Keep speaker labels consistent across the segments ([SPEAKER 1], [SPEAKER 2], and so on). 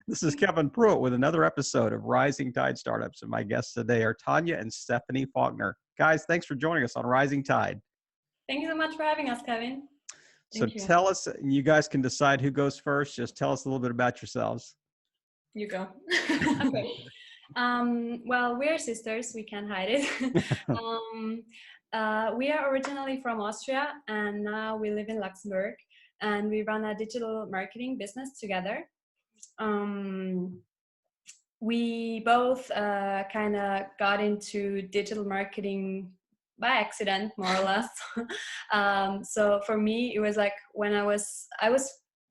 [SPEAKER 1] This is Kevin Pruitt with another episode of Rising Tide Startups. And my guests today are Tanja and Stephanie Falkner. Guys, thanks for joining us on Rising Tide.
[SPEAKER 2] Thank you so much for having us, Kevin.
[SPEAKER 1] So tell us, you guys can decide who goes first. Just tell us a little bit about yourselves.
[SPEAKER 2] You go. Okay. Well, we're sisters. We can't hide it. We are originally from Austria, and now we live in Luxembourg, and we run a digital marketing business together. We both kind of got into digital marketing by accident, more or less. So for me, it was like when I was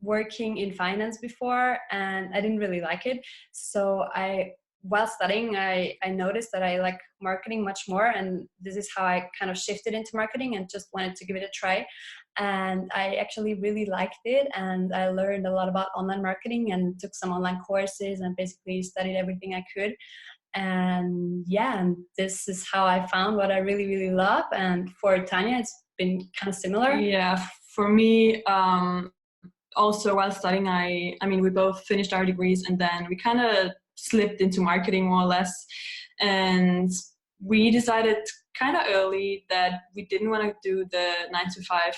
[SPEAKER 2] working in finance before, and I didn't really like it. So while studying, I noticed that I like marketing much more, and this is how I kind of shifted into marketing and just wanted to give it a try. And I actually really liked it, and I learned a lot about online marketing and took some online courses and basically studied everything I could. And yeah, and this is how I found what I really, really love. And for Tanja, it's been kind of similar.
[SPEAKER 3] Yeah, for me, also while studying, I mean, we both finished our degrees, and then we kind of slipped into marketing more or less. And we decided kind of early that we didn't want to do the 9-to-5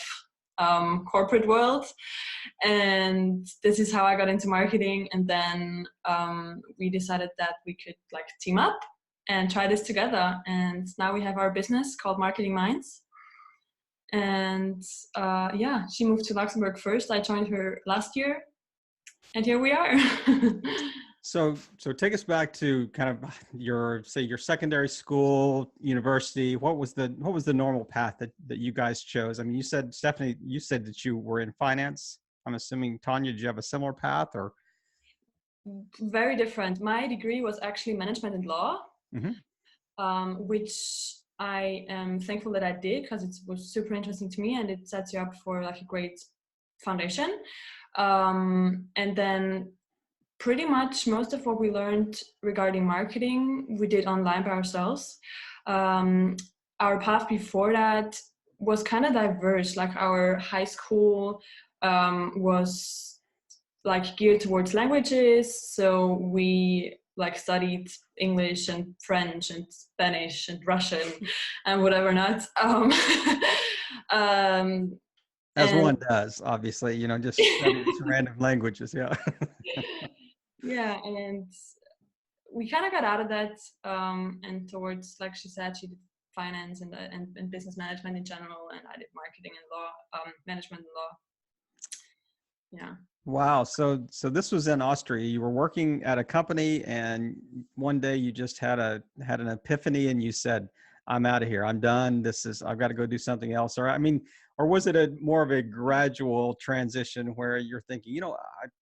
[SPEAKER 3] corporate world. And this is how I got into marketing. And then we decided that we could like team up and try this together. And now we have our business called Marketing Minds. And yeah, she moved to Luxembourg first. I joined her last year, and here we are.
[SPEAKER 1] So take us back to kind of your secondary school, university. What was the normal path that you guys chose? I mean, you said, Stephanie, you said that you were in finance. I'm assuming, Tanja, did you have a similar path or?
[SPEAKER 3] Very different. My degree was actually management and law, which I am thankful that I did, because it was super interesting to me, and it sets you up for like a great foundation. And then pretty much most of what we learned regarding marketing, we did online by ourselves. Our path before that was kind of diverse. Like our high school was like geared towards languages. So we like studied English and French and Spanish and Russian and whatever not.
[SPEAKER 1] As one does, obviously, just study these random languages. Yeah.
[SPEAKER 3] Yeah, and we kind of got out of that, and towards, like she said, she did finance and business management in general, and I did marketing and law, management and law. Yeah. Wow.
[SPEAKER 1] So this was in Austria. You were working at a company, and one day you just had an epiphany, and you said, "I'm out of here. I'm done. I've got to go do something else." Or was it more of a gradual transition where you're thinking,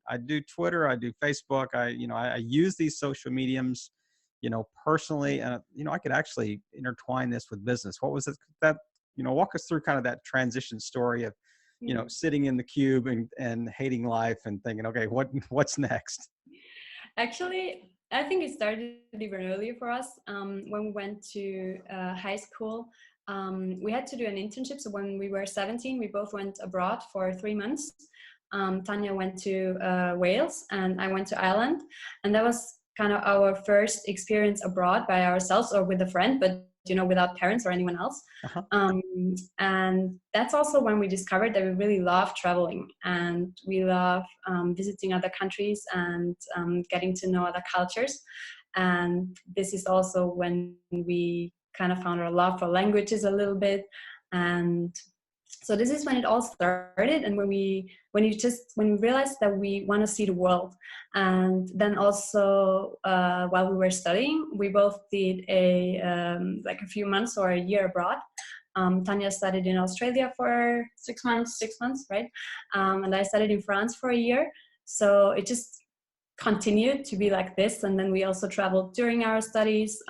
[SPEAKER 1] I do Twitter, I do Facebook, I use these social mediums, personally, and I could actually intertwine this with business. What was it that, walk us through kind of that transition story of, sitting in the cube and hating life and thinking, okay, what's next?
[SPEAKER 2] Actually, I think it started even earlier for us. When we went to high school, we had to do an internship. So when we were 17, we both went abroad for 3 months. Tanja went to Wales, and I went to Ireland. And that was kind of our first experience abroad by ourselves or with a friend, but without parents or anyone else. And that's also when we discovered that we really love traveling, and we love visiting other countries and getting to know other cultures. And this is also when we kind of found our love for languages a little bit. And so this is when it all started, and when we realized that we want to see the world. And then also while we were studying, we both did a few months or a year abroad. Tanja studied in Australia for 6 months, right? And I studied in France for a year. So it just continued to be like this. And then we also traveled during our studies.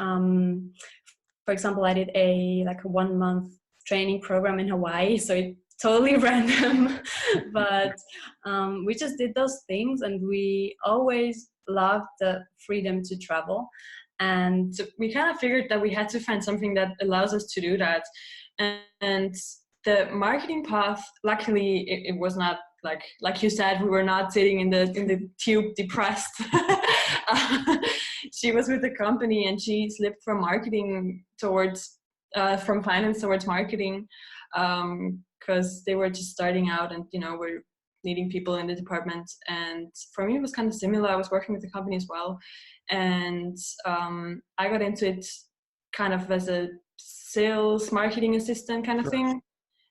[SPEAKER 2] For example, I did a 1 month training program in Hawaii, so it's totally random, but we just did those things, and we always loved the freedom to travel. And we kind of figured that we had to find something that allows us to do that. And the marketing path, luckily, it was not
[SPEAKER 3] like you said, we were not sitting in the tube depressed. She was with the company, and she slipped from marketing towards from finance towards marketing, because they were just starting out, and we're needing people in the department. And for me, it was kind of similar. I was working with the company as well, and I got into it kind of as a sales marketing assistant kind of thing.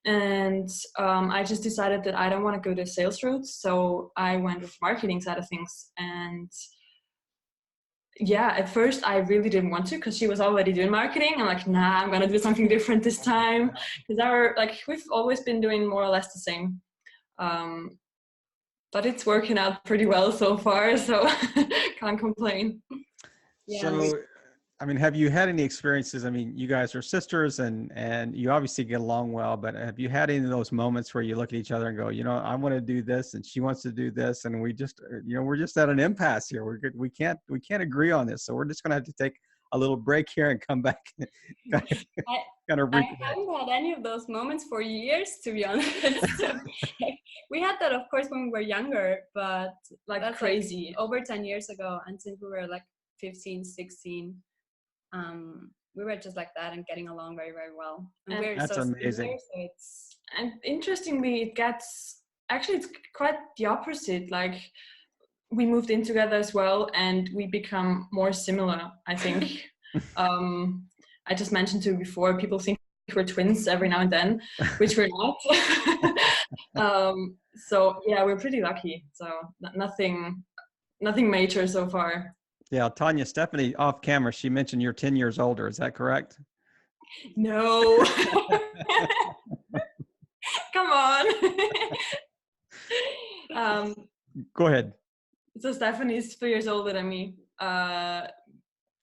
[SPEAKER 3] And I just decided that I don't want to go the sales route, so I went with marketing side of things. And yeah, at first I really didn't want to, because she was already doing marketing. I'm like, nah, I'm gonna do something different this time, because we've always been doing more or less the same. But it's working out pretty well so far, so can't complain.
[SPEAKER 2] Yeah.
[SPEAKER 1] So, I mean, have you had any experiences? I mean, you guys are sisters, and you obviously get along well, but have you had any of those moments where you look at each other and go, I want to do this, and she wants to do this, and we just, we're just at an impasse here. We can't agree on this, so we're just going to have to take a little break here and come back.
[SPEAKER 2] I haven't had any of those moments for years, to be honest. We had that, of course, when we were younger, but that's crazy. Over 10 years ago, and since we were like 15, 16, we were just like that and getting along very, very well. And we're
[SPEAKER 1] that's
[SPEAKER 2] so
[SPEAKER 1] amazing.
[SPEAKER 2] Similar,
[SPEAKER 3] and interestingly, it's quite the opposite. Like, we moved in together as well, and we become more similar, I think. I just mentioned to you before, people think we're twins every now and then, which we're not. So yeah, we're pretty lucky. So nothing major so far.
[SPEAKER 1] Yeah, Tanja, Stephanie, off camera, she mentioned you're 10 years older. Is that correct?
[SPEAKER 3] No. Come on.
[SPEAKER 1] Go ahead.
[SPEAKER 3] So Stephanie's 3 years older than me,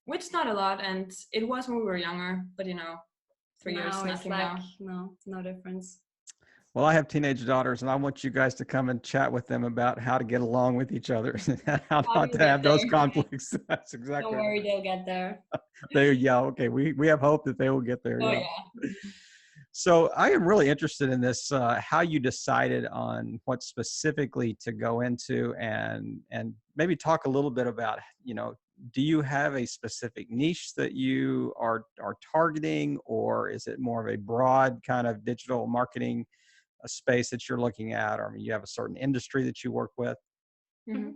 [SPEAKER 3] which is not a lot, and it was when we were younger, but 3 years, nothing now.
[SPEAKER 2] No difference.
[SPEAKER 1] Well, I have teenage daughters, and I want you guys to come and chat with them about how to get along with each other and how not to have those conflicts. That's exactly.
[SPEAKER 2] Don't worry, they'll get there.
[SPEAKER 1] Okay. We have hope that they will get there.
[SPEAKER 3] Oh, yeah.
[SPEAKER 1] So I am really interested in this, how you decided on what specifically to go into, and maybe talk a little bit about, do you have a specific niche that you are targeting, or is it more of a broad kind of digital marketing space that you're looking at, or you have a certain industry that you work with?
[SPEAKER 2] Mm-hmm.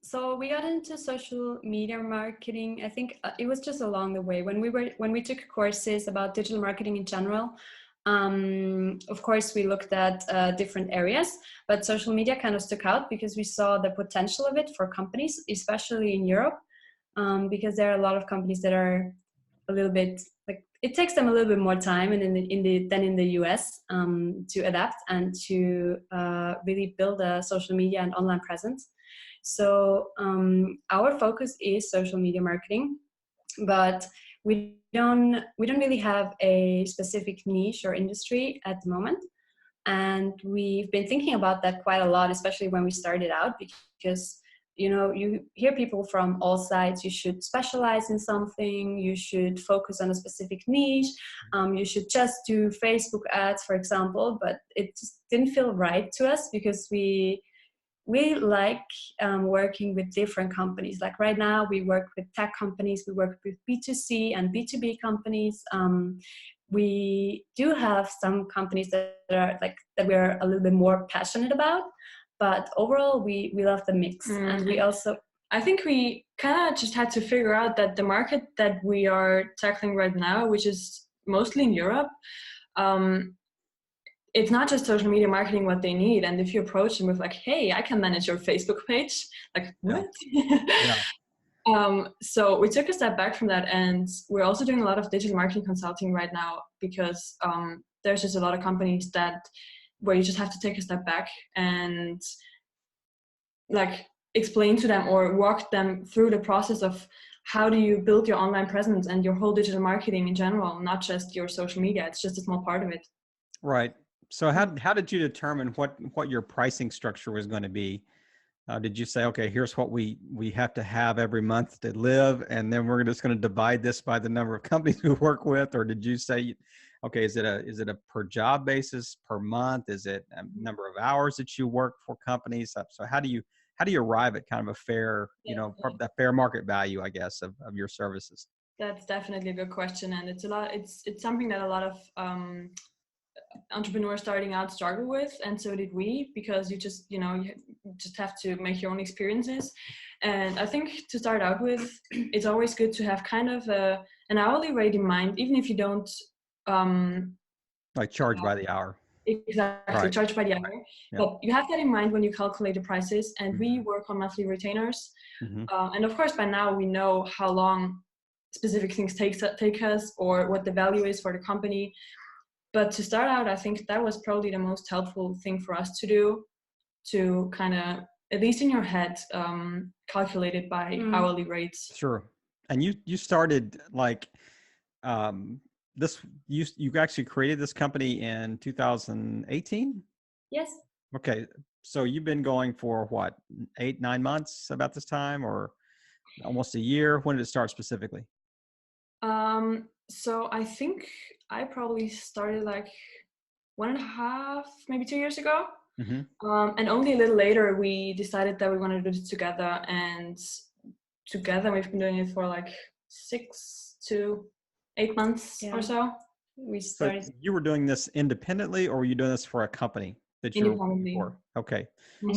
[SPEAKER 2] So we got into social media marketing. I think it was just along the way when we took courses about digital marketing in general. Of course, we looked at different areas, but social media kind of stuck out because we saw the potential of it for companies, especially in Europe, because there are a lot of companies that are a little bit like, it takes them a little bit more time than in the US to adapt and to really build a social media and online presence. So our focus is social media marketing, but we don't really have a specific niche or industry at the moment. And we've been thinking about that quite a lot, especially when we started out, because you hear people from all sides. You should specialize in something. You should focus on a specific niche. You should just do Facebook ads, for example. But it just didn't feel right to us, because we like working with different companies. Like right now, we work with tech companies. We work with B2C and B2B companies. We do have some companies that we're a little bit more passionate about. But overall, we love the mix. And we also,
[SPEAKER 3] I think we kind of just had to figure out that the market that we are tackling right now, which is mostly in Europe, it's not just social media marketing what they need. And if you approach them with like, hey, I can manage your Facebook page, like, what? Yeah. So we took a step back from that, and we're also doing a lot of digital marketing consulting right now, because there's just a lot of companies where you just have to take a step back and like explain to them or walk them through the process of how do you build your online presence and your whole digital marketing in general, not just your social media. It's just a small part of it. Right.
[SPEAKER 1] So how did you determine what your pricing structure was going to be? Did you say, okay, here's what we have to have every month to live, and then we're just going to divide this by the number of companies we work with? Or did you say, okay, is it a per job basis, per month? Is it a number of hours that you work for companies? So how do you arrive at kind of a fair, that fair market value, I guess, of your services?
[SPEAKER 3] That's definitely a good question, and it's something that a lot of entrepreneurs starting out struggle with, and so did we, because you just have to make your own experiences. And I think to start out with, it's always good to have kind of an hourly rate in mind, even if you don't
[SPEAKER 1] like charge by the hour.
[SPEAKER 3] Exactly,
[SPEAKER 1] Right.
[SPEAKER 3] charge by the hour.
[SPEAKER 1] Right. Yep.
[SPEAKER 3] But you have that in mind when you calculate the prices, and we work on monthly retainers. And of course, by now we know how long specific things take us, or what the value is for the company. But to start out, I think that was probably the most helpful thing for us to do, to kind of, at least in your head, calculate it by hourly rates.
[SPEAKER 1] Sure. And you started like you actually created this company in 2018?
[SPEAKER 2] Yes.
[SPEAKER 1] Okay. So you've been going for what, 8-9 months about this time, or almost a year? When did it start specifically?
[SPEAKER 3] So I think I probably started like 1.5, maybe 2 years ago. And only a little later we decided that we wanted to do it together, and together we've been doing it for like 6 to 8 months or so.
[SPEAKER 2] We started.
[SPEAKER 1] So you were doing this independently, or were you doing this for a company that you were working for? Okay.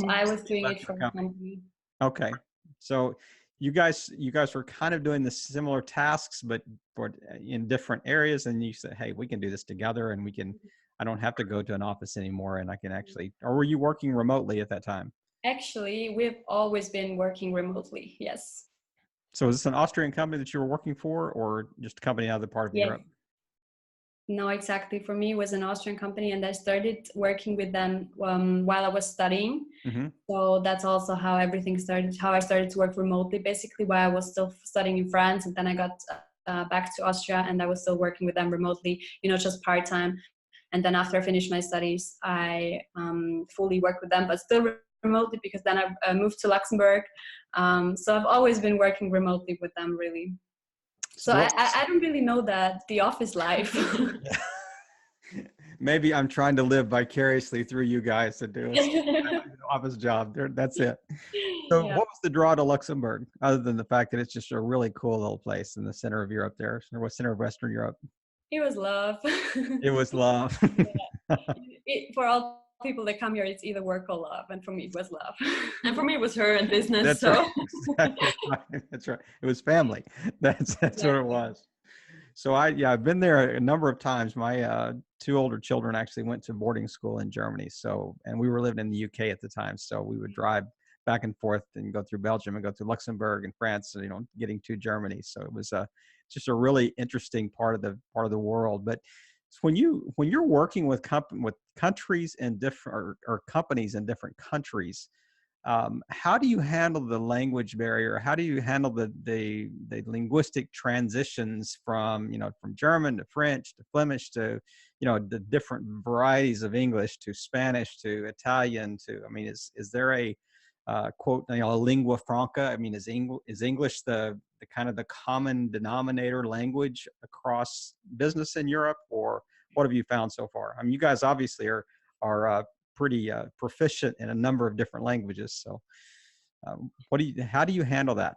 [SPEAKER 2] I was doing it for a company.
[SPEAKER 1] Okay. So you guys were kind of doing the similar tasks, but in different areas. And you said, hey, we can do this together, and I don't have to go to an office anymore, and I can actually, or were you working remotely at that time?
[SPEAKER 2] Actually, we've always been working remotely. Yes.
[SPEAKER 1] So is this an Austrian company that you were working for, or just a company out of the part of Europe?
[SPEAKER 2] No, exactly. For me, it was an Austrian company, and I started working with them while I was studying. So that's also how everything started, how I started to work remotely, basically, while I was still studying in France. And then I got back to Austria, and I was still working with them remotely, just part-time. And then after I finished my studies, I fully worked with them, but still remotely, because then I moved to Luxembourg. So I've always been working remotely with them, really. So I don't really know the office life.
[SPEAKER 1] Maybe I'm trying to live vicariously through you guys to do an office job. That's it. So what was the draw to Luxembourg, other than the fact that it's just a really cool little place in the center of Europe there, or center of Western Europe?
[SPEAKER 2] It was love.
[SPEAKER 1] It was love.
[SPEAKER 2] For all people that come here, it's either work or love. And for me, it was love.
[SPEAKER 3] And for me, it was her and business.
[SPEAKER 1] That's
[SPEAKER 3] so.
[SPEAKER 1] right. Exactly right. That's right. It was family. That's what it was. So I've been there a number of times. My 2 older children actually went to boarding school in Germany. And we were living in the UK at the time. So we would drive back and forth and go through Belgium and go through Luxembourg and France, getting to Germany. So it was just a really interesting part of the world. But when you're working with countries in different or companies in different countries, how do you handle the language barrier? How do you handle the linguistic transitions from German to French to Flemish to the different varieties of English to Spanish to Italian to, is there a quote, a lingua franca? Is English the kind of the common denominator language across business in Europe, or what have you found so far? You guys obviously are pretty proficient in a number of different languages. So how do you handle that?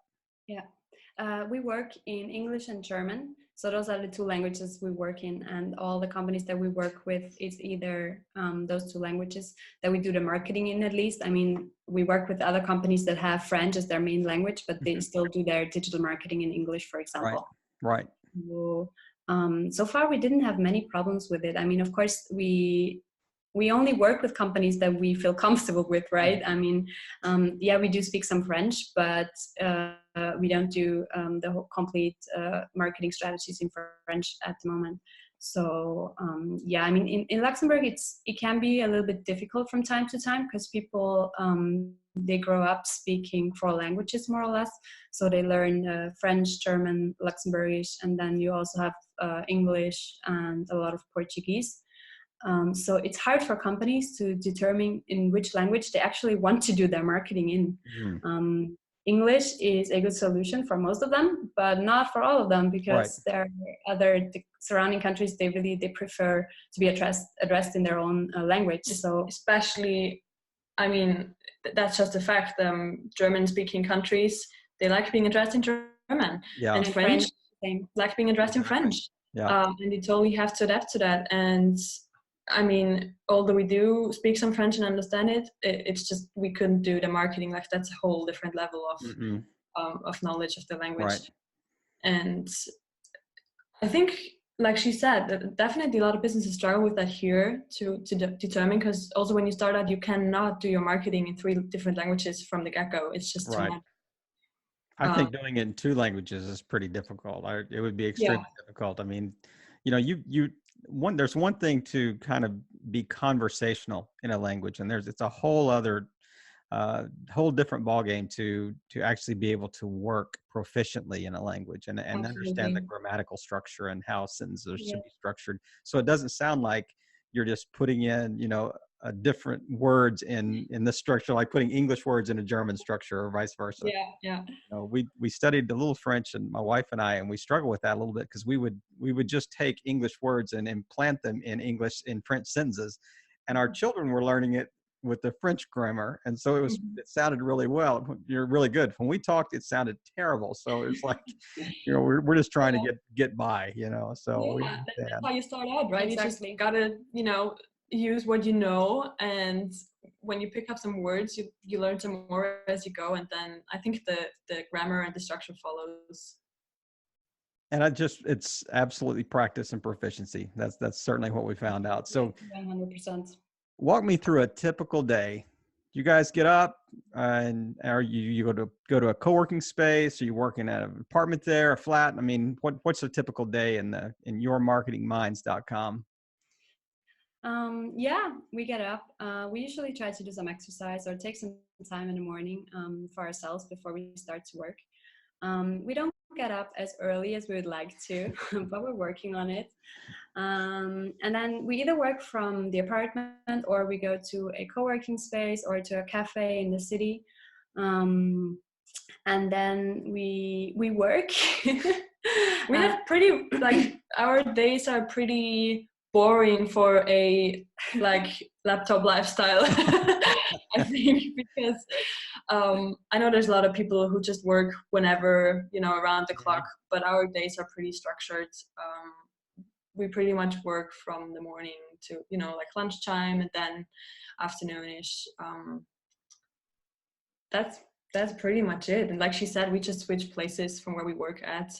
[SPEAKER 2] We work in English and German. So those are the 2 languages we work in, and all the companies that we work with is either those 2 languages that we do the marketing in, at least. We work with other companies that have French as their main language, but they still do their digital marketing in English, for example.
[SPEAKER 1] Right.
[SPEAKER 2] So far, we didn't have many problems with it. Of course, we only work with companies that we feel comfortable with, right? We do speak some French, but we don't do the whole complete marketing strategies in French at the moment. So in Luxembourg, it can be a little bit difficult from time to time, because people they grow up speaking 4 languages more or less. So they learn French, German, Luxembourgish, and then you also have English and a lot of Portuguese. So it's hard for companies to determine in which language they actually want to do their marketing in. English is a good solution for most of them, but not for all of them,
[SPEAKER 1] Right.
[SPEAKER 2] because there are other surrounding countries, they prefer to be addressed in their own language. So
[SPEAKER 3] especially, I mean, that's just a fact. German-speaking countries, they like being addressed in German.
[SPEAKER 1] Yeah.
[SPEAKER 3] And French,
[SPEAKER 2] same.
[SPEAKER 3] like being addressed in French.
[SPEAKER 1] Yeah.
[SPEAKER 3] And you totally have to adapt to that. And I mean, although we do speak some French and understand it, it's just we couldn't do the marketing. Like that's a whole different level of knowledge of the language.
[SPEAKER 1] Right.
[SPEAKER 3] And I think, like she said, that definitely a lot of businesses struggle with that here to determine, because also when you start out, you cannot do your marketing in 3 different languages from the get-go. It's just too much.
[SPEAKER 1] I think doing it in 2 languages is pretty difficult. It would be extremely difficult. I mean, you know, there's one thing to kind of be conversational in a language, and it's a whole other, whole different ballgame to actually be able to work proficiently in a language and understand the grammatical structure and how sentences should be structured. So it doesn't sound like you're just putting in, you know, different words in this structure, like putting English words in a German structure or vice versa.
[SPEAKER 3] Yeah.
[SPEAKER 1] You know, we studied a little French, and my wife and I, and we struggle with that a little bit, because we would just take English words and implant them in French sentences, and our children were learning it with the French grammar, and so it sounded really well. You're really good. When we talked, it sounded terrible. So it's like, you know, we're just trying to get by, you know. So
[SPEAKER 3] that's how you start out, right?
[SPEAKER 2] Exactly.
[SPEAKER 3] You just gotta, you know, use what you know, and when you pick up some words, you learn some more as you go, and then I think the grammar and the structure follows.
[SPEAKER 1] And it's absolutely practice and proficiency. That's certainly what we found out. So
[SPEAKER 2] 100%.
[SPEAKER 1] walk me through a typical day. You guys get up, and are you go to a co-working space? Are you working at an apartment there, a flat? I mean, what's a typical day in yourmarketingminds.com?
[SPEAKER 2] Yeah, we get up. We usually try to do some exercise or take some time in the morning for ourselves before we start to work. We don't get up as early as we would like to, but we're working on it. And then we either work from the apartment, or we go to a co-working space or to a cafe in the city. And then we work.
[SPEAKER 3] We have pretty, like, our days are pretty boring for a like laptop lifestyle. I think, because I know there's a lot of people who just work whenever, you know, around the clock, but our days are pretty structured. We pretty much work from the morning to, you know, like lunchtime, and then afternoonish. That's pretty much it. And like she said, we just switch places from where we work at.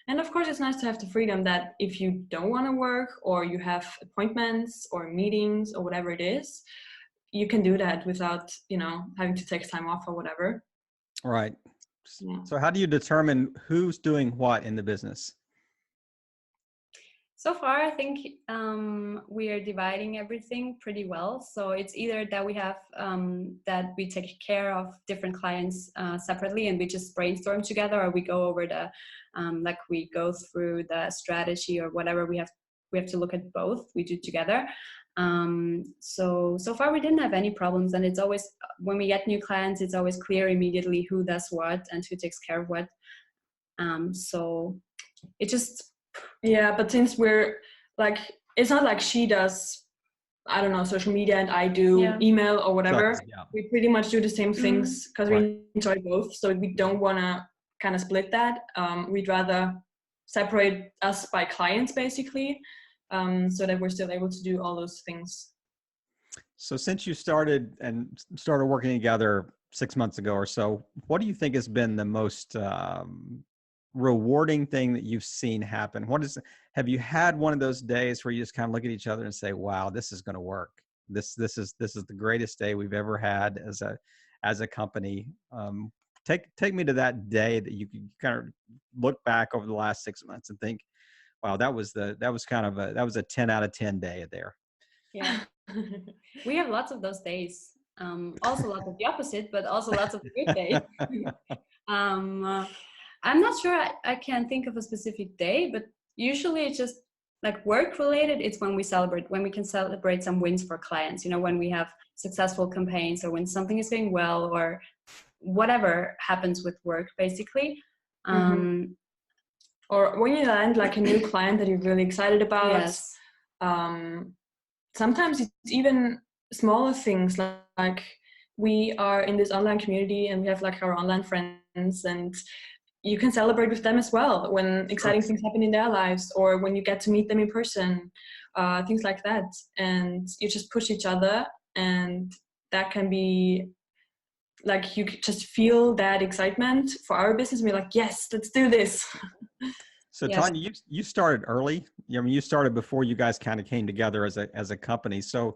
[SPEAKER 3] And of course, it's nice to have the freedom that if you don't want to work, or you have appointments or meetings or whatever it is, you can do that without, you know, having to take time off or whatever.
[SPEAKER 1] Right.
[SPEAKER 3] Yeah.
[SPEAKER 1] So how do you determine who's doing what in the business?
[SPEAKER 2] So far, I think we are dividing everything pretty well. So it's either that we have that we take care of different clients separately, and we just brainstorm together, or we go over the like we go through the strategy or whatever. We have to look at both. We do together. So far we didn't have any problems, and it's always, when we get new clients, it's always clear immediately who does what and who takes care of what. So it just.
[SPEAKER 3] Yeah, but since we're like, it's not like she does, I don't know, social media and I do email or whatever.
[SPEAKER 1] Yeah.
[SPEAKER 3] We pretty much do the same things because we enjoy both. So we don't want to kind of split that. We'd rather separate us by clients, basically, so that we're still able to do all those things.
[SPEAKER 1] So since you started working together 6 months ago or so, what do you think has been the most rewarding thing that you've seen happen? Have you had one of those days where you just kind of look at each other and say, wow, this is going to work. This is the greatest day we've ever had as a company. Take me to that day that you can kind of look back over the last 6 months and think, wow, that was a 10 out of 10 day there.
[SPEAKER 2] Yeah. We have lots of those days. Also lots of the opposite, but also lots of the good days. I'm not sure I can think of a specific day, but usually it's just like work related. It's when we can celebrate some wins for clients, you know, when we have successful campaigns, or when something is going well, or whatever happens with work, basically.
[SPEAKER 3] Or when you land like a new client that you're really excited about.
[SPEAKER 2] Yes.
[SPEAKER 3] Sometimes it's even smaller things like we are in this online community and we have like our online friends, and you can celebrate with them as well when exciting things happen in their lives, or when you get to meet them in person, things like that. And you just push each other, and that can be like, you just feel that excitement for our business. We're like, yes, let's do this.
[SPEAKER 1] So Tanja, you started early. I mean, you started before you guys kind of came together as a company. So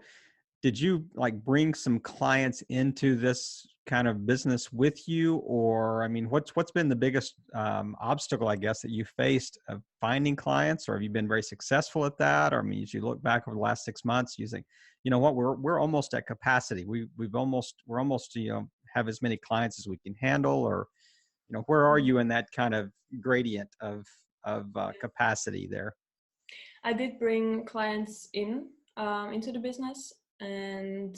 [SPEAKER 1] did you like bring some clients into this kind of business with you? Or, I mean, what's been the biggest obstacle, I guess, that you faced of finding clients? Or have you been very successful at that? Or, I mean, as you look back over the last 6 months, you think, you know what, we're almost at capacity. We're almost, have as many clients as we can handle. Or, where are you in that kind of gradient of capacity there?
[SPEAKER 3] I did bring clients into the business, and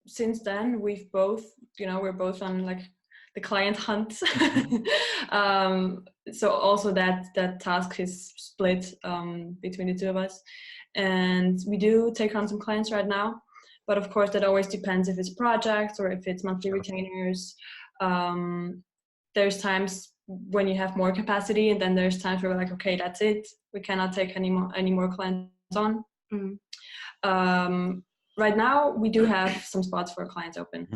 [SPEAKER 3] since then we've both, we're both on like the client hunt. So also that task is split between the two of us, and we do take on some clients right now. But of course, that always depends if it's projects or if it's monthly retainers. There's times when you have more capacity, and then there's times where we're like, okay, that's it. We cannot take any more clients on. Right now, we do have some spots for clients open.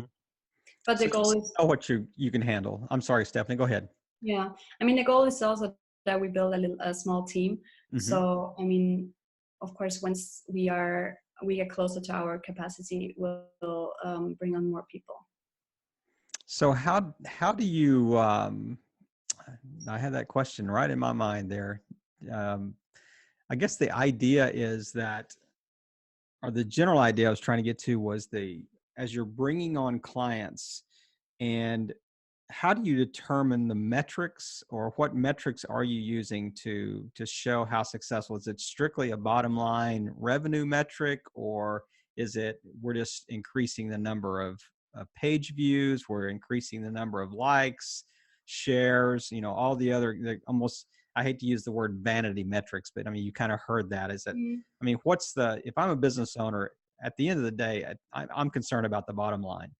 [SPEAKER 2] But the goal is
[SPEAKER 1] what you can handle. I'm sorry, Stephanie, go ahead.
[SPEAKER 2] Yeah, I mean, the goal is also that we build a small team. So, I mean, of course, once we get closer to our capacity, we'll bring on more people.
[SPEAKER 1] So how do you, I had that question right in my mind there. I guess the idea is that, or the general idea I was trying to get to was as you're bringing on clients, and how do you determine the metrics, or what metrics are you using to show how successful? Is it strictly a bottom line revenue metric, or is it we're just increasing the number of page views, we're increasing the number of likes, shares, all the other, almost, I hate to use the word vanity metrics, but I mean, you kind of heard that. Is that, I mean, if I'm a business owner, at the end of the day, I'm concerned about the bottom line.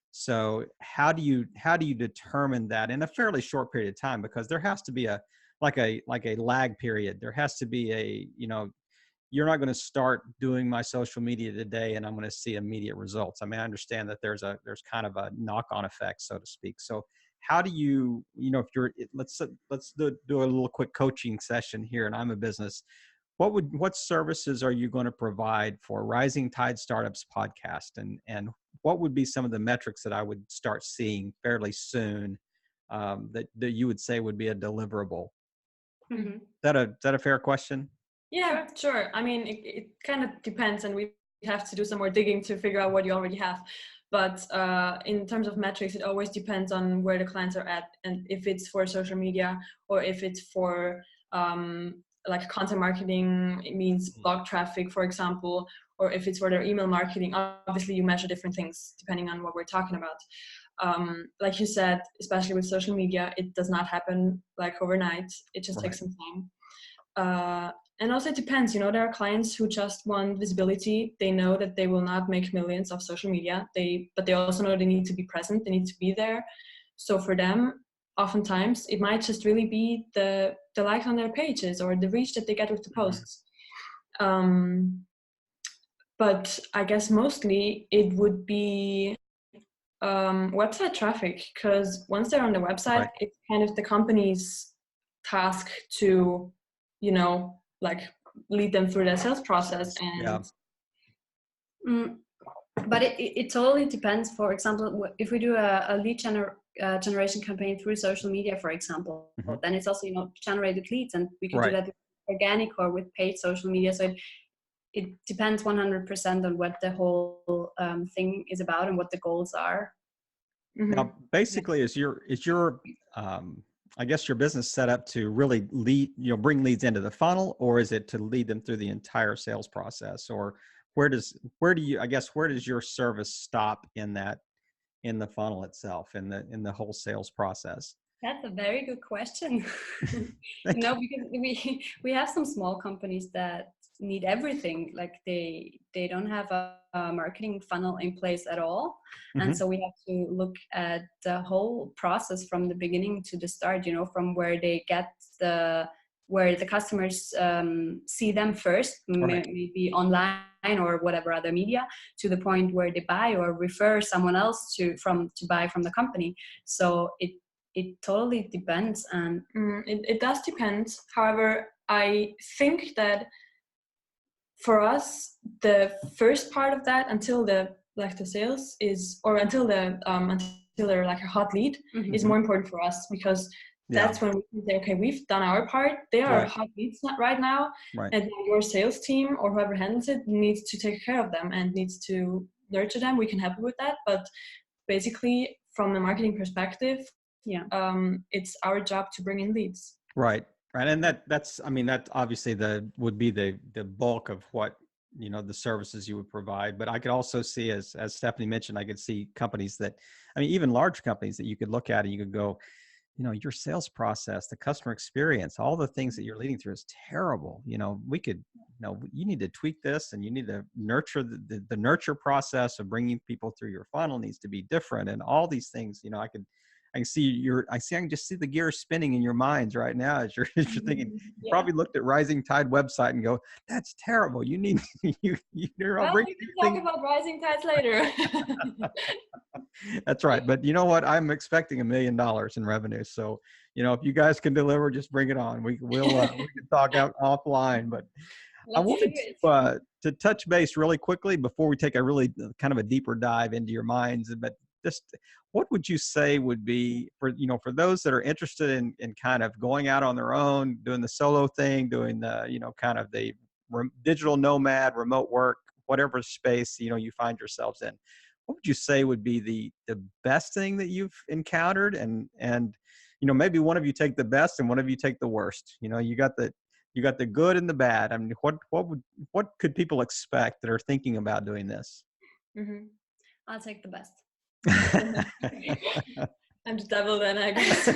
[SPEAKER 1] So how do you determine that in a fairly short period of time? Because there has to be a lag period. There has to be you're not going to start doing my social media today and I'm going to see immediate results. I mean, I understand that there's kind of a knock-on effect, so to speak. So how do you, if you're, let's do a little quick coaching session here, and I'm a business, what services are you going to provide for Rising Tide Startups podcast? And what would be some of the metrics that I would start seeing fairly soon that you would say would be a deliverable? Is that a fair question?
[SPEAKER 3] Yeah, sure. I mean, it kind of depends, and we have to do some more digging to figure out what you already have. But in terms of metrics, it always depends on where the clients are at, and if it's for social media or if it's for like content marketing, it means blog traffic, for example, or if it's for their email marketing. Obviously, you measure different things depending on what we're talking about. Like you said, especially with social media, it does not happen like overnight. It just takes some time. And also it depends, there are clients who just want visibility. They know that they will not make millions off social media, but they also know they need to be present, they need to be there. So for them, oftentimes it might just really be the likes on their pages or the reach that they get with the posts. But I guess mostly it would be website traffic, because once they're on the website, it's kind of the company's task to, like lead them through their sales process. And
[SPEAKER 2] but it totally depends. For example, if we do a lead generation campaign through social media, for example, then it's also generated leads, and we can do that with organic or with paid social media. So it depends 100% on what the whole thing is about and what the goals are.
[SPEAKER 1] Now, basically, is your I guess your business set up to really bring leads into the funnel, or is it to lead them through the entire sales process? Or where does your service stop in that in the funnel itself, in the whole sales process?
[SPEAKER 2] That's a very good question.
[SPEAKER 1] Thank you.
[SPEAKER 2] Because we have some small companies that need everything. Like they don't have a marketing funnel in place at all, and
[SPEAKER 1] Mhm.
[SPEAKER 2] so we have to look at the whole process from the beginning to the start. From where they get where the customers see them first,
[SPEAKER 1] Right.
[SPEAKER 2] maybe online or whatever other media, to the point where they buy or refer someone else to buy from the company. So it totally depends. And
[SPEAKER 3] It does depend. However, I think that for us, the first part of that, until the sales is, or until they're like a hot lead, is more important for us, because
[SPEAKER 1] Yeah.
[SPEAKER 3] that's when we can say, okay, we've done our part. They are
[SPEAKER 1] Right.
[SPEAKER 3] hot leads right now,
[SPEAKER 1] Right.
[SPEAKER 3] and your sales team or whoever handles it needs to take care of them and needs to nurture them. We can help you with that, but basically, from the marketing perspective, it's our job to bring in leads.
[SPEAKER 1] Right. Right. And that's, I mean, that obviously would be the bulk of what, the services you would provide. But I could also see, as Stephanie mentioned, I could see companies that, I mean, even large companies that you could look at and you could go, your sales process, the customer experience, all the things that you're leading through is terrible. We could, you need to tweak this, and you need to nurture the nurture process of bringing people through your funnel needs to be different, and all these things. I can just see the gears spinning in your minds right now as you're thinking. You probably looked at Rising Tide website and go, "That's terrible. You need
[SPEAKER 2] well,
[SPEAKER 1] bring
[SPEAKER 2] we can talk about Rising Tides later.
[SPEAKER 1] That's right. But you know what? I'm expecting $1 million in revenue. So, if you guys can deliver, just bring it on. We can talk out offline. But I
[SPEAKER 2] Let's do
[SPEAKER 1] wanted
[SPEAKER 2] it.
[SPEAKER 1] to touch base really quickly before we take a really kind of a deeper dive into your minds. But just what would you say would be for those that are interested in kind of going out on their own, doing the solo thing, doing the, kind of the digital nomad, remote work, whatever space, you find yourselves in? What would you say would be the best thing that you've encountered? And maybe one of you take the best and one of you take the worst. You got the good and the bad. I mean, what could people expect that are thinking about doing this?
[SPEAKER 2] I'll take the best.
[SPEAKER 1] Mm-hmm.
[SPEAKER 3] I'm the devil then, I guess.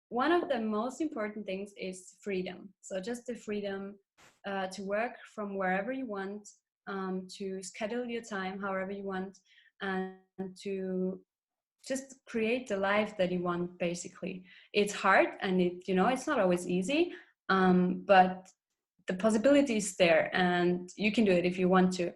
[SPEAKER 2] One of the most important things is freedom. So just the freedom to work from wherever you want, to schedule your time however you want, and to just create the life that you want. Basically, it's hard, and it's not always easy, but the possibility is there, and you can do it if you want to.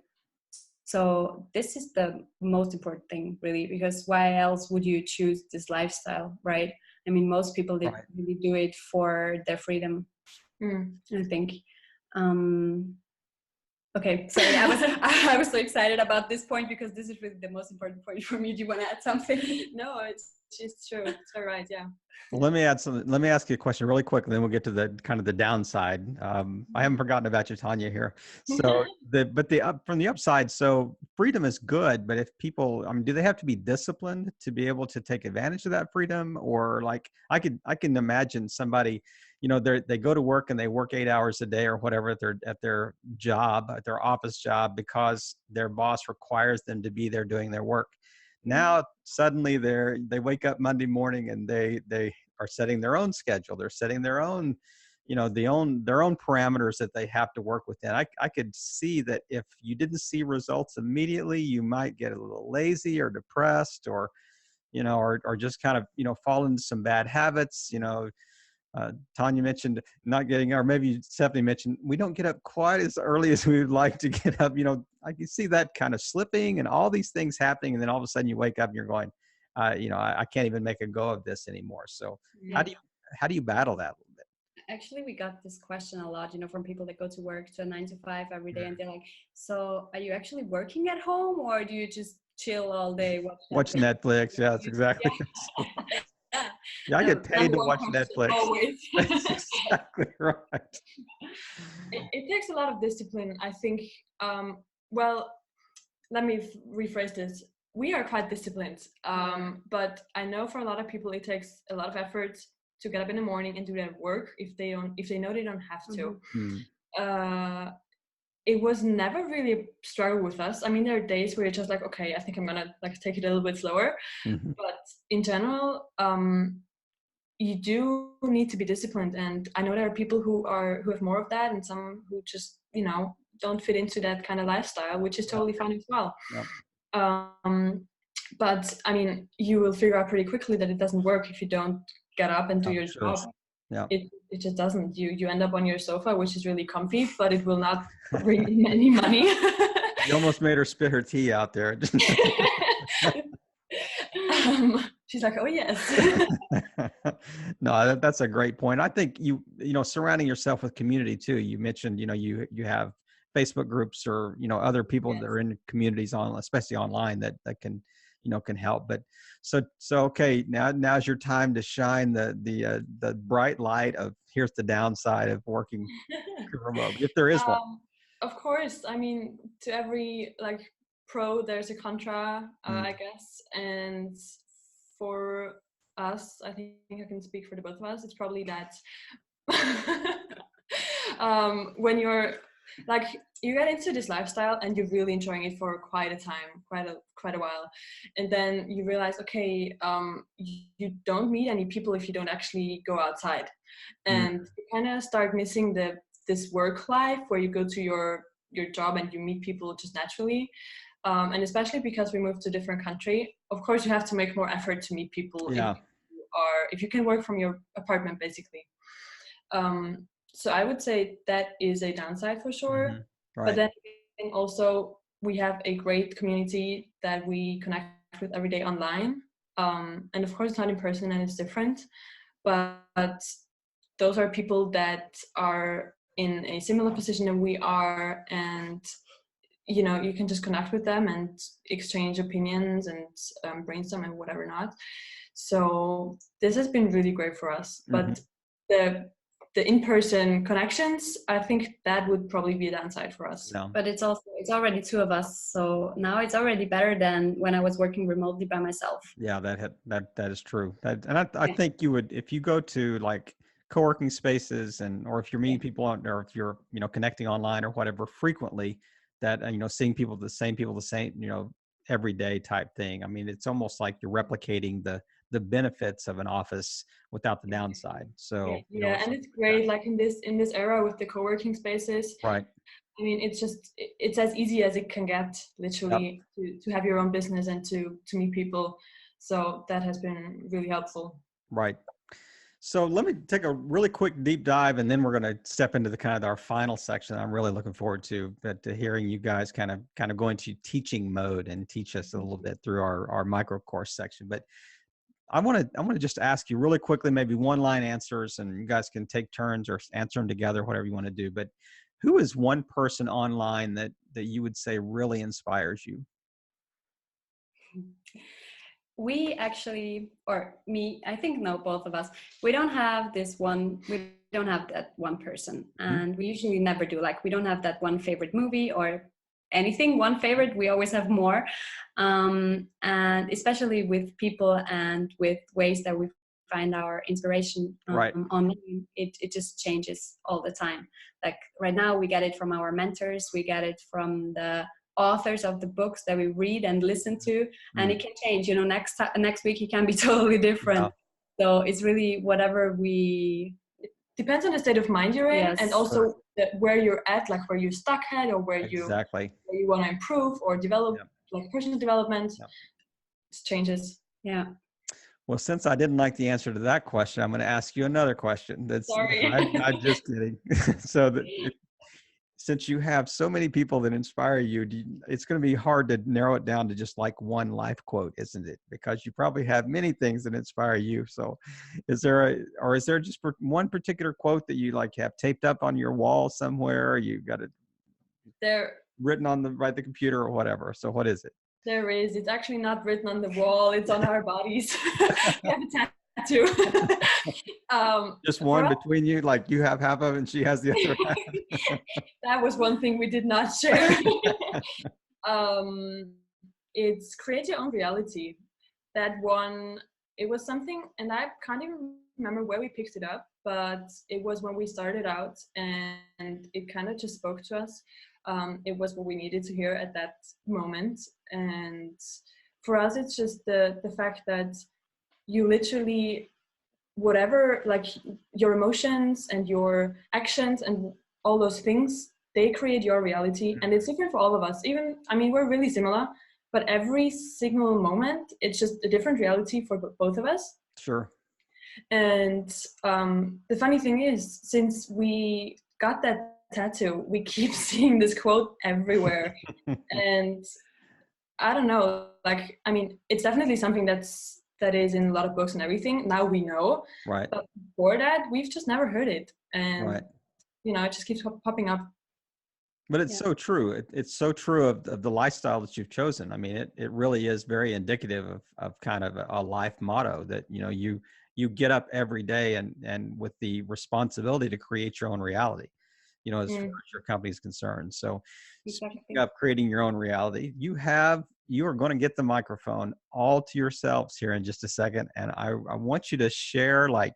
[SPEAKER 2] So this is the most important thing, really, because why else would you choose this lifestyle, right? I mean, most people really do it for their freedom, I think. Okay, sorry, I was so excited about this point because this is really the most important point for me. Do you want to add something?
[SPEAKER 3] No, it's true. It's all right. Yeah.
[SPEAKER 1] Well, let me ask you a question really quick, and then we'll get to the kind of the downside. I haven't forgotten about you, Tanja, here. So from the upside, so freedom is good, but if people, I mean, do they have to be disciplined to be able to take advantage of that freedom? Or like, I can imagine somebody, they go to work and they work 8 hours a day or whatever at their job, at their office job, because their boss requires them to be there doing their work. Now suddenly they wake up Monday morning and they are setting their own schedule. They're setting their own, their own parameters that they have to work within. I could see that if you didn't see results immediately, you might get a little lazy or depressed, or or just kind of fall into some bad habits. Tanja mentioned not getting, or maybe Stephanie mentioned, we don't get up quite as early as we would like to get up. I can see that kind of slipping and all these things happening. And then all of a sudden you wake up and you're going, I can't even make a go of this anymore. So how do you battle that a little bit?
[SPEAKER 2] Actually, we got this question a lot, from people that go to work to a 9 to 5 every day. And they're like, so are you actually working at home, or do you just chill all day?
[SPEAKER 1] Watch Netflix. Yeah, that's exactly. Yeah, I get paid to watch Netflix.
[SPEAKER 3] Always.
[SPEAKER 1] That's exactly right.
[SPEAKER 3] It takes a lot of discipline, I think. Well, let me rephrase this. We are quite disciplined, but I know for a lot of people it takes a lot of effort to get up in the morning and do their work if they know they don't have to. it was never really a struggle with us. I mean, there are days where you're just like, okay, I think I'm gonna like take it a little bit slower.
[SPEAKER 1] Mm-hmm.
[SPEAKER 3] But in general, you do need to be disciplined. And I know there are people who have more of that, and some who just, you know, don't fit into that kind of lifestyle, which is totally fine as well. But I mean, you will figure out pretty quickly that it doesn't work if you don't get up and do your job.
[SPEAKER 1] Yeah.
[SPEAKER 3] It just doesn't. You end up on your sofa, which is really comfy, but it will not bring in any money.
[SPEAKER 1] You almost made her spit her tea out there.
[SPEAKER 3] She's like, oh yes.
[SPEAKER 1] No, that's a great point. I think you know, surrounding yourself with community too. You mentioned, you know, you have Facebook groups or, you know, other people that are in communities especially online that can, you know, can help. But so okay, now's your time to shine the bright light of here's the downside of working remote, if there is one.
[SPEAKER 3] Of course, I mean, to every like pro, there's a contra, I guess. And for us, I think I can speak for the both of us. It's probably that when you're like, you get into this lifestyle and you're really enjoying it for quite a while, and then you realize, okay, you don't meet any people if you don't actually go outside, and you kind of start missing this work life where you go to your job and you meet people just naturally. And especially because we moved to a different country, of course you have to make more effort to meet people if you can work from your apartment, basically. So I would say that is a downside for sure. Mm-hmm. Right. But then also we have a great community that we connect with every day online. And of course it's not in person and it's different, but those are people that are in a similar position than we are, and you know, you can just connect with them and exchange opinions and brainstorm and whatever not. So this has been really great for us. But the in-person connections, I think that would probably be a downside for us.
[SPEAKER 2] No. But it's already two of us, so now it's already better than when I was working remotely by myself.
[SPEAKER 1] Yeah, that is true. I think you would, if you go to like co-working spaces or if you're meeting people or if you're, you know, connecting online or whatever frequently, that, you know, seeing the same, you know, every day type thing. I mean, it's almost like you're replicating the benefits of an office without the downside. So
[SPEAKER 3] and it's great, like in this era with the co-working spaces.
[SPEAKER 1] Right.
[SPEAKER 3] I mean, it's as easy as it can get, literally, to have your own business and to meet people. So that has been really helpful.
[SPEAKER 1] Right. So let me take a really quick deep dive, and then we're going to step into the kind of our final section. I'm really looking forward to hearing you guys kind of go into teaching mode and teach us a little bit through our micro course section. But I want to just ask you really quickly, maybe one line answers, and you guys can take turns or answer them together, whatever you want to do. But who is one person online that you would say really inspires you?
[SPEAKER 2] We actually, or me, I think, no, both of us, we don't have that one person. And we usually never do. Like, we don't have that one favorite movie or anything, one favorite. We always have more. And especially with people and with ways that we find our inspiration online, it just changes all the time. Like right now, we get it from our mentors. We get it from the authors of the books that we read and listen to, and it can change, you know, next week it can be totally different. So it's really whatever it
[SPEAKER 3] depends on the state of mind you're in, and also where you're at, like where you're stuck at, or where you want to improve or develop, like personal development. It changes.
[SPEAKER 1] Well, since I didn't like the answer to that question, I'm going to ask you another question.
[SPEAKER 3] Sorry.
[SPEAKER 1] I'm just kidding. So since you have so many people that inspire you, it's going to be hard to narrow it down to just like one life quote, isn't it? Because you probably have many things that inspire you. So is there just one particular quote that you like have taped up on your wall somewhere, or you got it written on the computer or whatever? So what is it?
[SPEAKER 3] There is. It's actually not written on the wall. It's on our bodies. We have a tattoo.
[SPEAKER 1] Just one between you, like you have half of it and she has the other half.
[SPEAKER 3] That was one thing we did not share. It's create your own reality. That one, it was something, and I can't even remember where we picked it up, but it was when we started out, and it kind of just spoke to us. It was what we needed to hear at that moment. And for us, it's just the fact that you literally, whatever, like your emotions and your actions and all those things, they create your reality. And it's different for all of us. Even, I mean, we're really similar, but every single moment, it's just a different reality for both of us.
[SPEAKER 1] Sure.
[SPEAKER 3] And the funny thing is, since we got that tattoo, we keep seeing this quote everywhere. And I don't know, like, I mean, it's definitely something that is in a lot of books and everything. Now we know.
[SPEAKER 1] Right.
[SPEAKER 3] But before that, we've just never heard it. And,
[SPEAKER 1] Right.
[SPEAKER 3] you know, it just keeps popping up.
[SPEAKER 1] But it's so true. It's so true of the lifestyle that you've chosen. I mean, it really is very indicative of kind of a life motto that, you know, you get up every day and with the responsibility to create your own reality, you know, as far as your company is concerned. So speaking of creating your own reality, you are going to get the microphone all to yourselves here in just a second. And I want you to share like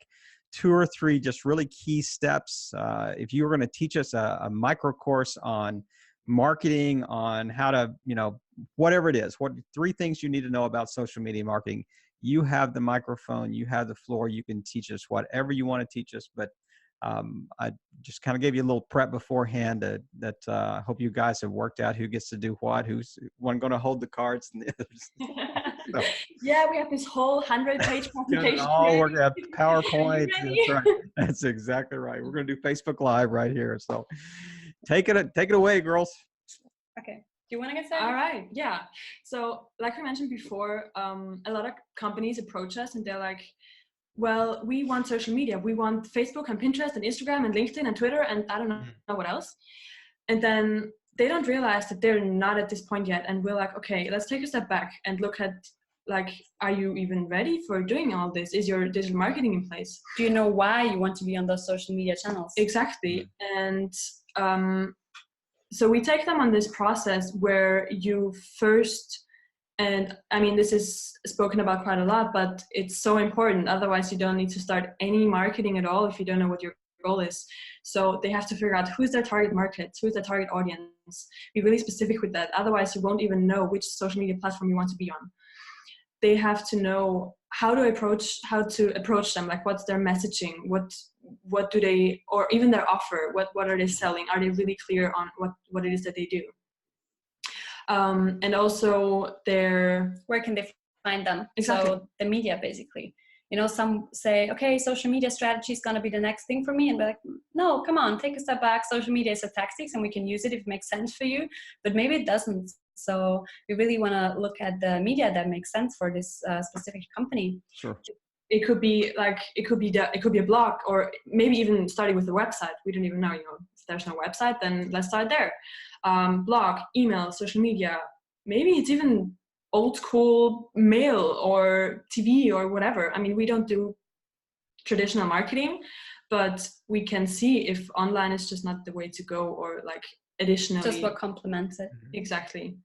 [SPEAKER 1] 2 or 3 just really key steps. If you were going to teach us a micro course on marketing, on how to, you know, whatever it is, what 3 things you need to know about social media marketing, you have the microphone, you have the floor, you can teach us whatever you want to teach us. But I just kind of gave you a little prep beforehand that I hope you guys have worked out who gets to do what, who's one going to hold the cards and the others. So,
[SPEAKER 3] yeah, we have this whole 100-page presentation.
[SPEAKER 1] Oh, we're going to have PowerPoint. That's right. That's exactly right. We're going to do Facebook Live right here. So take it away, girls.
[SPEAKER 2] Okay. Do you want to get started?
[SPEAKER 3] All right. Yeah. So like I mentioned before, a lot of companies approach us and they're like, well, we want social media. We want Facebook and Pinterest and Instagram and LinkedIn and Twitter and I don't know what else. And then they don't realize that they're not at this point yet. And we're like, okay, let's take a step back and look at, like, are you even ready for doing all this? Is your digital marketing in place?
[SPEAKER 2] Do you know why you want to be on those social media channels?
[SPEAKER 3] Exactly. And so we take them on this process where you first, and I mean, this is spoken about quite a lot, but it's so important. Otherwise, you don't need to start any marketing at all if you don't know what your goal is. So they have to figure out who's their target market, who's their target audience. Be really specific with that. Otherwise, you won't even know which social media platform you want to be on. They have to know how to approach them. Like, what's their messaging? What do they, or even their offer? What are they selling? Are they really clear on what it is that they do? And also
[SPEAKER 2] where can they find them? Exactly. So the media, basically. You know, some say, okay, social media strategy is going to be the next thing for me. And be like, no, come on, take a step back. Social media is a tactics and we can use it if it makes sense for you, but maybe it doesn't. So we really want to look at the media that makes sense for this specific company.
[SPEAKER 1] Sure.
[SPEAKER 3] It could be a blog, or maybe even starting with the website. We don't even know, you know, if there's no website, then let's start there. Blog, email, social media. Maybe it's even old school mail or TV or whatever. I mean, we don't do traditional marketing, but we can see if online is just not the way to go, or like additionally.
[SPEAKER 2] Just what complements it.
[SPEAKER 3] Exactly.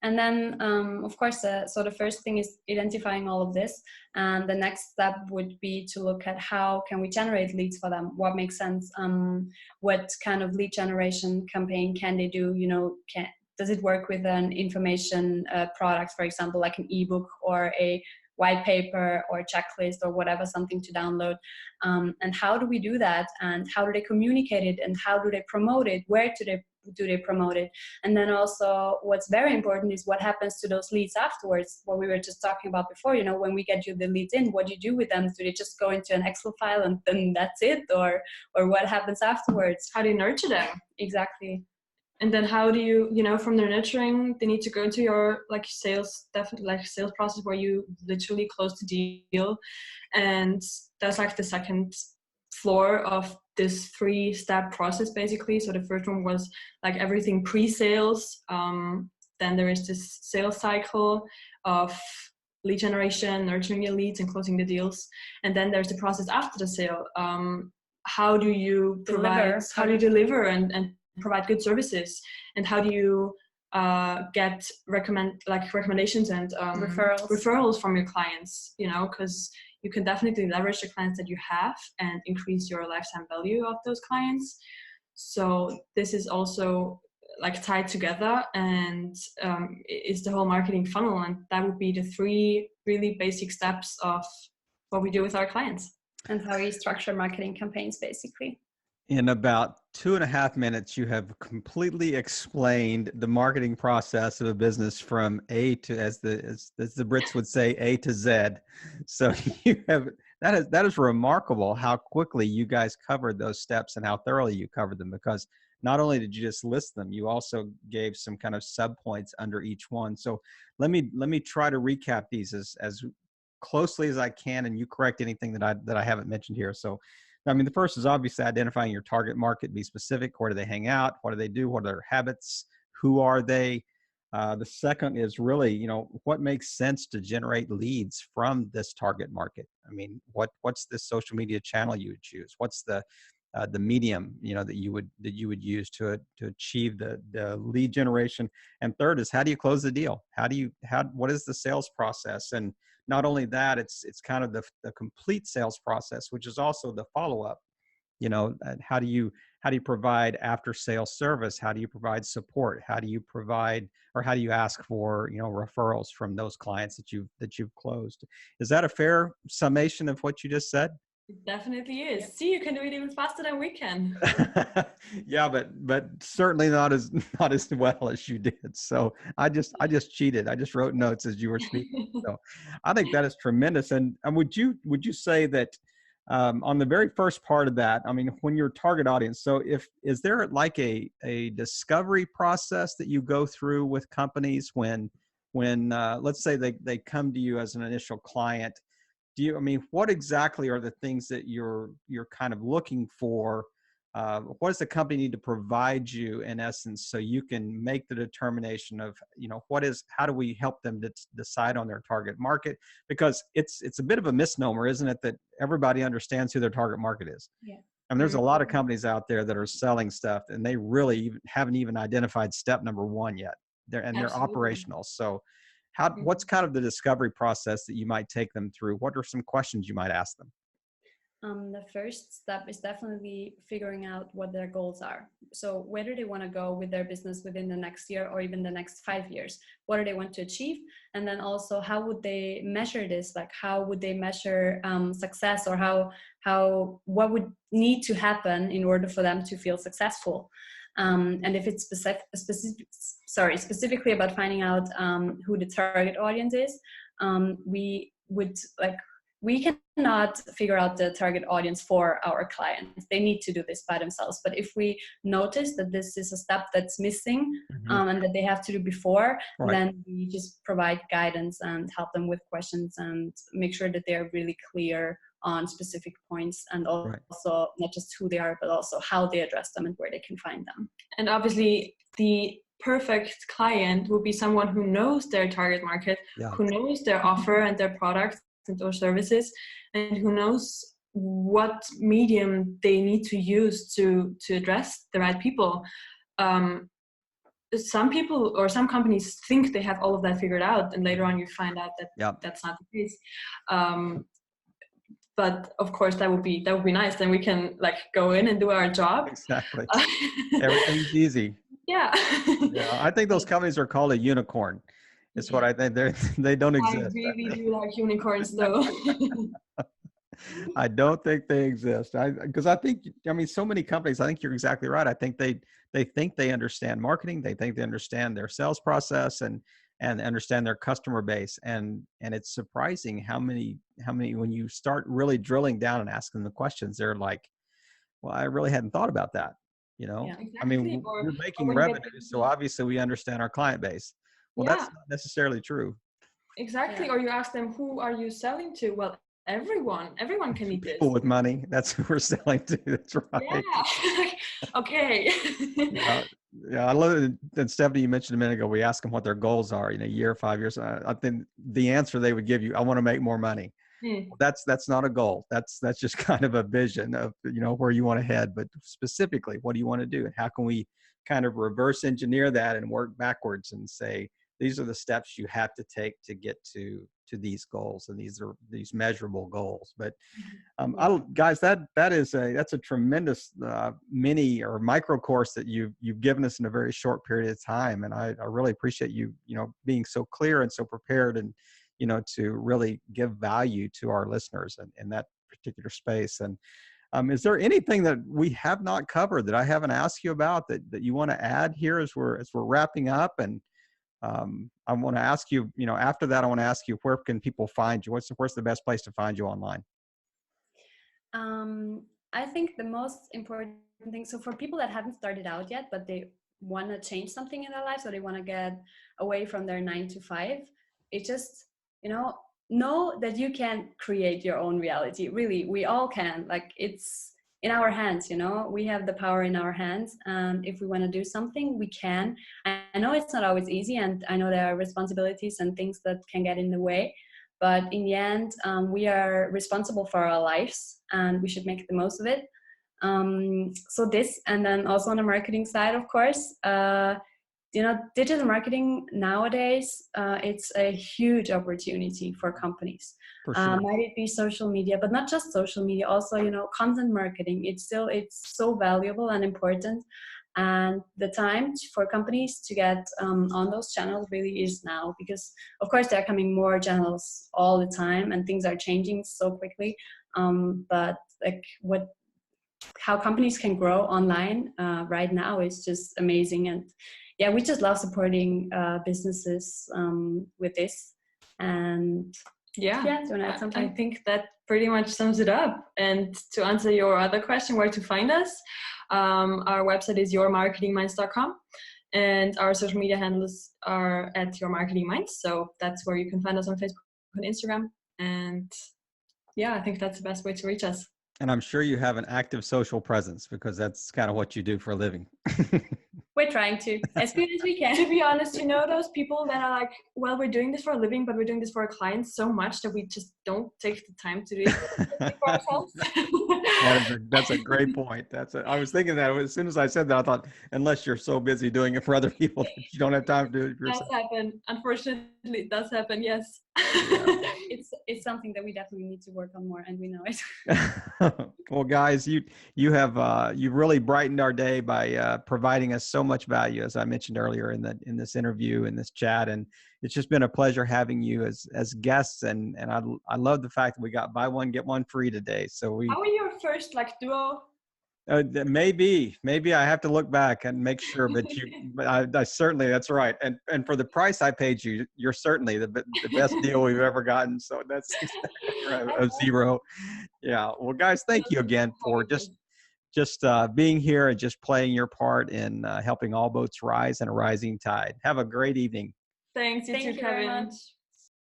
[SPEAKER 2] And then, of course, so the first thing is identifying all of this. And the next step would be to look at how can we generate leads for them? What makes sense? What kind of lead generation campaign can they do? You know, does it work with an information product, for example, like an ebook or a white paper or checklist or whatever, something to download? And how do we do that? And how do they communicate it? And how do they promote it? Where do they promote it? And then also what's very important is what happens to those leads afterwards, what we were just talking about before. You know, when we get you the leads in, what do you do with them? Do they just go into an Excel file and then that's it? Or what happens afterwards?
[SPEAKER 3] How do you nurture them?
[SPEAKER 2] Exactly.
[SPEAKER 3] And then how do you know, from their nurturing, they need to go into your sales process where you literally close the deal. And that's like the second floor of this 3-step process, basically. So the first one was like everything pre-sales. Then there is this sales cycle of lead generation, nurturing your leads and closing the deals. And then there's the process after the sale. How do you deliver and provide good services, and how do you get recommendations and referrals from your clients, you know, because you can definitely leverage the clients that you have and increase your lifetime value of those clients. So this is also like tied together, and is the whole marketing funnel. And that would be the 3 really basic steps of what we do with our clients.
[SPEAKER 2] And how you structure marketing campaigns, basically.
[SPEAKER 1] In about 2.5 minutes, you have completely explained the marketing process of a business from A to, as the Brits would say, A to Z. So you have, that is remarkable how quickly you guys covered those steps and how thoroughly you covered them, because not only did you just list them, you also gave some kind of sub points under each one. So let me try to recap these as closely as I can, and you correct anything that I haven't mentioned here. So I mean, the first is obviously identifying your target market, be specific. Where do they hang out? What do they do? What are their habits? Who are they? The second is really, what makes sense to generate leads from this target market? I mean, what's the social media channel you would choose? What's the medium, that you would use to achieve the lead generation? And third is, how do you close the deal? What is the sales process? And not only that, it's kind of the complete sales process, which is also the follow-up. And how do you provide after sales service? How do you provide support? How do you ask for, referrals from those clients that you've closed? Is that a fair summation of what you just said?
[SPEAKER 3] It definitely is. See, you can do it even faster than we can.
[SPEAKER 1] Yeah, but certainly not as well as you did. So I just cheated. I just wrote notes as you were speaking. So I think that is tremendous. And would you say that on the very first part of that, I mean, when your target audience, so is there like a discovery process that you go through with companies when let's say they come to you as an initial client? What exactly are the things that you're kind of looking for? What does the company need to provide you, in essence, so you can make the determination of, how do we help them to decide on their target market? Because it's a bit of a misnomer, isn't it, that everybody understands who their target market is?
[SPEAKER 2] Yeah.
[SPEAKER 1] I mean, there's a lot of companies out there that are selling stuff, and they really haven't even identified step number 1 yet. They're operational. So what's kind of the discovery process that you might take them through? What are some questions you might ask them?
[SPEAKER 2] The first step is definitely figuring out what their goals are. So where do they want to go with their business within the next year or even the next 5 years? What do they want to achieve? And then also, how would they measure this? Like, how would they measure success, or what would need to happen in order for them to feel successful? And if it's specifically about finding out who the target audience is, we cannot figure out the target audience for our clients. They need to do this by themselves. But if we notice that this is a step that's missing, and that they have to do before,
[SPEAKER 1] right,
[SPEAKER 2] then we just provide guidance and help them with questions and make sure that they're really clear on specific points, and also
[SPEAKER 1] right,
[SPEAKER 2] not just who they are, but also how they address them and where they can find them.
[SPEAKER 3] And obviously, the perfect client will be someone who knows their target market, who knows their offer and their products or services, and who knows what medium they need to use to address the right people. Some people or some companies think they have all of that figured out, and later on you find out that that's not the case. But of course, that would be nice. Then we can go in and do our job.
[SPEAKER 1] Exactly. Everything's easy.
[SPEAKER 3] Yeah.
[SPEAKER 1] I think those companies are called a unicorn. It's what I think. They don't exist.
[SPEAKER 3] I really do like unicorns, though.
[SPEAKER 1] I don't think they exist. Because I think, so many companies, I think you're exactly right. I think they think they understand marketing. They think they understand their sales process and understand their customer base. And it's surprising how many, when you start really drilling down and asking the questions, they're like, well, I really hadn't thought about that.
[SPEAKER 2] Yeah,
[SPEAKER 3] exactly.
[SPEAKER 1] We're making revenue, so obviously we understand our client base. Well, that's not necessarily true.
[SPEAKER 3] Exactly. Or you ask them, who are you selling to? Well, everyone can need this.
[SPEAKER 1] People with money. That's who we're selling to. That's right.
[SPEAKER 3] Yeah. Okay.
[SPEAKER 1] Yeah. I love it. And Stephanie, you mentioned a minute ago, we ask them what their goals are, a year, 5 years. I think the answer they would give you, I want to make more money. Well, that's not a goal. That's just kind of a vision of, where you want to head, but specifically, what do you want to do? And how can we kind of reverse engineer that and work backwards and say, these are the steps you have to take to get to these goals, and these measurable goals. But guys, that's a tremendous mini or micro course that you've given us in a very short period of time, and I really appreciate you being so clear and so prepared, and to really give value to our listeners in that particular space. And is there anything that we have not covered that I haven't asked you about that you want to add here as we're wrapping up? And I want to ask you, after that, I want to ask you, where can people find you? Where's the best place to find you online?
[SPEAKER 2] I think the most important thing, so for people that haven't started out yet, but they want to change something in their life, so they want to get away from their 9 to 5, it just, know that you can create your own reality. Really, we all can. Like, it's in our hands, we have the power in our hands. And if we want to do something, we can. I know it's not always easy, and I know there are responsibilities and things that can get in the way. But in the end, we are responsible for our lives, and we should make the most of it. So this, and then also on the marketing side, of course, digital marketing nowadays, it's a huge opportunity for companies.
[SPEAKER 1] For sure.
[SPEAKER 2] Might it be social media, but not just social media, also, content marketing. It's so valuable and important. And the time for companies to get on those channels really is now, because of course there are coming more channels all the time and things are changing so quickly. But like how companies can grow online right now is just amazing. And yeah, we just love supporting businesses with this. And do you want to add something?
[SPEAKER 3] I think that pretty much sums it up. And to answer your other question, where to find us, our website is yourmarketingminds.com, and our social media handles are at yourmarketingminds. So that's where you can find us on Facebook and Instagram. And yeah, I think that's the best way to reach us.
[SPEAKER 1] And I'm sure you have an active social presence, because that's kind of what you do for a living.
[SPEAKER 2] We're trying to, as good as we can.
[SPEAKER 3] To be honest, those people that are like, well, we're doing this for a living, but we're doing this for our clients so much that we just don't take the time to do it for ourselves.
[SPEAKER 1] That's a great point. I was thinking that as soon as I said that, I thought, unless you're so busy doing it for other people that you don't have time to do it for yourself.
[SPEAKER 3] It does happen. Unfortunately, it does happen, yes.
[SPEAKER 1] Yeah.
[SPEAKER 2] It's something that we definitely need to work on more, and we know it.
[SPEAKER 1] Well, guys, you really brightened our day by providing us so much value, as I mentioned earlier in this interview, in this chat, and it's just been a pleasure having you as guests, and I love the fact that we got buy one get one free today. So
[SPEAKER 3] how are your first duo?
[SPEAKER 1] Maybe I have to look back and make sure, but I certainly, that's right. And for the price I paid you, you're certainly the best deal we've ever gotten. So that's a zero. Yeah. Well, guys, thank you again for just being here and just playing your part in helping all boats rise and a rising tide. Have a great evening.
[SPEAKER 3] Thanks. You too, Kevin.
[SPEAKER 2] Very much.